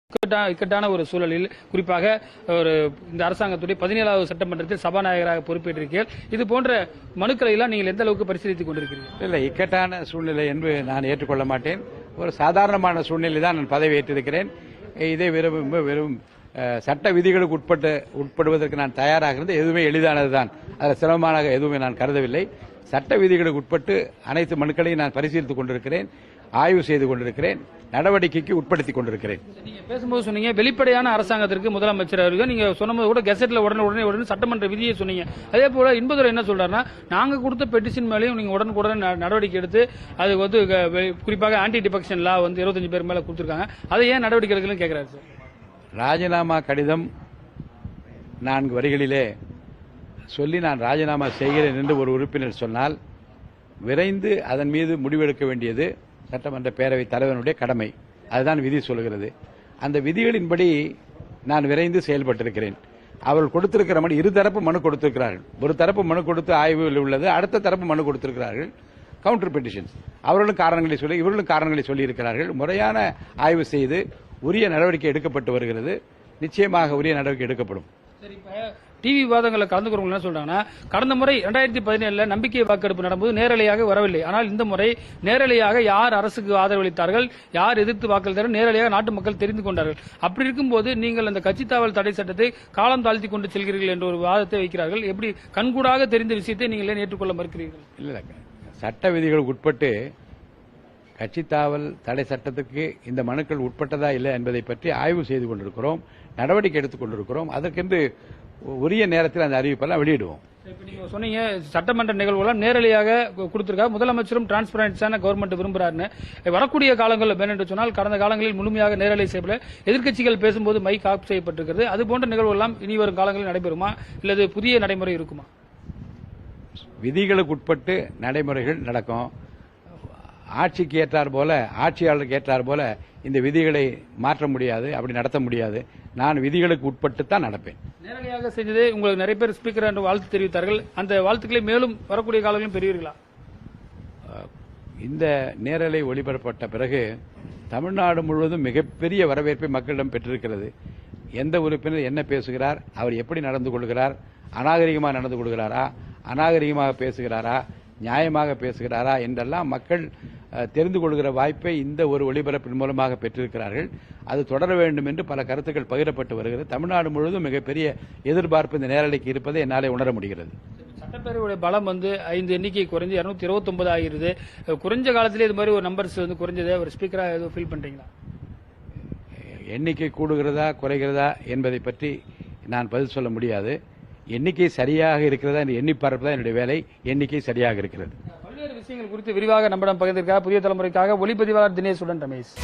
இக்கட்டான ஒரு சூழலில் குறிப்பாக இந்த அரசாங்கத்துடைய 17வது சட்டமன்றத்தில் சபாநாயகராக பொறுப்பேற்றிருக்கீர்கள். இது போன்ற மனுக்களை எல்லாம் நீங்கள் எந்த அளவுக்கு பரிசீலித்துக் கொண்டிருக்கிறீர்கள்? இல்லை, இக்கட்டான சூழ்நிலை என்று நான் ஏற்றுக்கொள்ள மாட்டேன். ஒரு சாதாரணமான சூழ்நிலை தான் நான் பதவி ஏற்றிருக்கிறேன். இதை வெறும் சட்ட விதிகளுக்கு உட்படுவதற்கு நான் தயாராகிறது எதுவுமே எளிதானதுதான். அதில் சிரமமான எதுவுமே நான் கருதவில்லை. சட்ட விதிகளுக்கு உட்பட்டு அனைத்து மனுக்களையும் நான் பரிசீலித்துக் கொண்டிருக்கிறேன், ஆய்வு செய்து கொண்டிருக்கிறேன், நடவடிக்கைக்கு உட்படுத்திக் கொண்டிருக்கிறேன். நீங்க பேசும்போது சொன்னீங்க வெளிப்படையான அரசாங்கத்திற்கு முதலமைச்சர் அவர்கள் நீங்க சொன்னபோது கூட கெசட்ல உடனே சட்டமன்ற விதியை சொன்னீங்க. அதே போல இன்பதுரை என்ன சொல்றாருன்னா, நாங்க கொடுத்த பெட்டிஷன் மேலேயும் நீங்க உடனுக்குடனே நடவடிக்கை எடுத்து அது குறிப்பாக ஆன்டி டிஃபெக்ஷன் லா 25 பேர் மேல கொடுத்திருக்காங்க, அதை ஏன் நடவடிக்கை எடுக்கலன்னு கேட்கிறாரு சார். ராஜினாமா கடிதம் 4 வரிகளிலே சொல்லி நான் ராஜினாமா செய்கிறேன் என்று ஒரு உறுப்பினர் சொன்னால் விரைந்து அதன் மீது முடிவெடுக்க வேண்டியது சட்டமன்ற பேரவைத் தலைவனுடைய கடமை. அதுதான் விதி சொல்கிறது. அந்த விதிகளின்படி நான் விரைந்து செயல்பட்டிருக்கிறேன். அவர்கள் கொடுத்திருக்கிற மனு, இருதரப்பு மனு கொடுத்திருக்கிறார்கள். ஒரு தரப்பு மனு கொடுத்து ஆய்வில் உள்ளது, அடுத்த தரப்பு மனு கொடுத்திருக்கிறார்கள், கவுண்டர் பெட்டிஷன்ஸ். அவர்களும் காரணங்களை சொல்லி இவர்களும் காரணங்களை சொல்லியிருக்கிறார்கள். முறையான ஆய்வு செய்து உரிய நடவடிக்கை எடுக்கப்பட்டு வருகிறது. நிச்சயமாக உரிய நடவடிக்கை எடுக்கப்படும். டிவி விவாதங்களில் கலந்துக்கிறவங்க என்ன சொல்றாங்கன்னா, கடந்த முறை 2017 நம்பிக்கை வாக்கெடுப்பு நடந்தபோது நேரலையாக வரவில்லை. ஆனால் இந்த முறை நேரலையாக யார் அரசுக்கு ஆதரவளித்தார்கள், யார் எதிர்த்து வாக்களித்தார்கள், நேரலையாக நாட்டு மக்கள் தெரிந்து கொண்டார்கள். அப்படி இருக்கும்போது நீங்கள் அந்த கட்சி தாவல் தடை சட்டத்தை காலம் தாழ்த்தி கொண்டு செல்கிறீர்கள் என்ற ஒரு வாதத்தை வைக்கிறார்கள். எப்படி கண்கூடாக தெரிந்த விஷயத்தை நீங்கள் ஏற்றுக்கொள்ள மறுக்கிறீர்கள்? இல்ல, சட்ட விதிகளுக்கு உட்பட்டு கட்சி தாவல் தடை சட்டத்துக்கு இந்த மனுக்கள் உட்பட்டதா இல்லை என்பதை பற்றி ஆய்வு செய்து கொண்டிருக்கிறோம், நடவடிக்கை எடுத்துக் கொண்டிருக்கிறோம். அதற்கென்று உரிய நேரத்தில் அந்த அறிவிப்பெல்லாம் வெளியிடுவோம். நீங்க சொன்னீங்க சட்டமன்ற நிகழ்வுகள் நேரடியாக கொடுத்திருக்காங்க, முதலமைச்சரும் டிரான்ஸ்பரன்ஸான கவர்மெண்ட் விரும்புறாருன்னு. வரக்கூடிய காலங்களில் என்று சொன்னால் கடந்த காலங்களில் முழுமையாக நேரலை செய்யப்பட எதிர்க்கட்சிகள் பேசும்போது மைக் ஆஃப் செய்யப்பட்டிருக்கிறது. அது போன்ற நிகழ்வுகள் எல்லாம் இனி வரும் காலங்களில் நடைபெறுமா, இல்லது புதிய நடைமுறை இருக்குமா? விதிகளுக்கு உட்பட்டு நடைமுறைகள் நடக்கும். ஆட்சிக்கு ஏற்றார் போல, ஆட்சியாளருக்கு ஏற்றார் போல இந்த விதிகளை மாற்ற முடியாது, அப்படி நடத்த முடியாது. நான் விதிகளுக்கு உட்பட்டு தான் நடப்பேன். நேரடியாக செஞ்சதே உங்களுக்கு நிறைய பேர் ஸ்பீக்கர் என்று வாழ்த்து தெரிவித்தார்கள். அந்த வாழ்த்துக்களை மேலும் வரக்கூடிய காலங்களிலும் பெறுவீர்களா? இந்த நேரலை ஒளிபரப்பட்ட பிறகு தமிழ்நாடு முழுவதும் மிகப்பெரிய வரவேற்பை மக்களிடம் பெற்றிருக்கிறது. எந்த உறுப்பினர் என்ன பேசுகிறார், அவர் எப்படி நடந்து கொள்கிறார், அநாகரிகமாக நடந்து கொள்கிறாரா, அநாகரிகமாக பேசுகிறாரா, நியாயமாக பேசுகிறாரா என்றெல்லாம் மக்கள் தெரிந்து கொள்கிற வாய்ப்பை இந்த ஒரு ஒளிபரப்பின் மூலமாக பெற்றிருக்கிறார்கள். அது தொடர வேண்டும் என்று பல கருத்துக்கள் பகிரப்பட்டு வருகிறது. தமிழ்நாடு முழுவதும் மிகப்பெரிய எதிர்பார்ப்பு இந்த நேரலைக்கு இருப்பதை என்னாலே உணர முடிகிறது. சட்டப்பேரவையுடைய பலம் 5 எண்ணிக்கை குறைஞ்சு 229 ஆகிறது. குறைஞ்ச காலத்திலே இது மாதிரி ஒரு நம்பர்ஸ் குறைஞ்சது. ஒரு ஸ்பீக்கராக எதுவும் ஃபீல் பண்றீங்களா? எண்ணிக்கை கூடுகிறதா குறைகிறதா என்பதை பற்றி நான் பதில் சொல்ல முடியாது. எண்ணிக்கை சரியாக இருக்கிறதா என்று எண்ணி பார்ப்பதா என்னுடைய வேலை. எண்ணிக்கை சரியாக இருக்கிறது. பல்வேறு விஷயங்கள் குறித்து விரிவாக நம்மிடம் பகிர்ந்திருக்கிறார் புதிய தலைமுறைக்காக ஒளிப்பதிவாளர் தினேஷுடன் ரமேஷ்.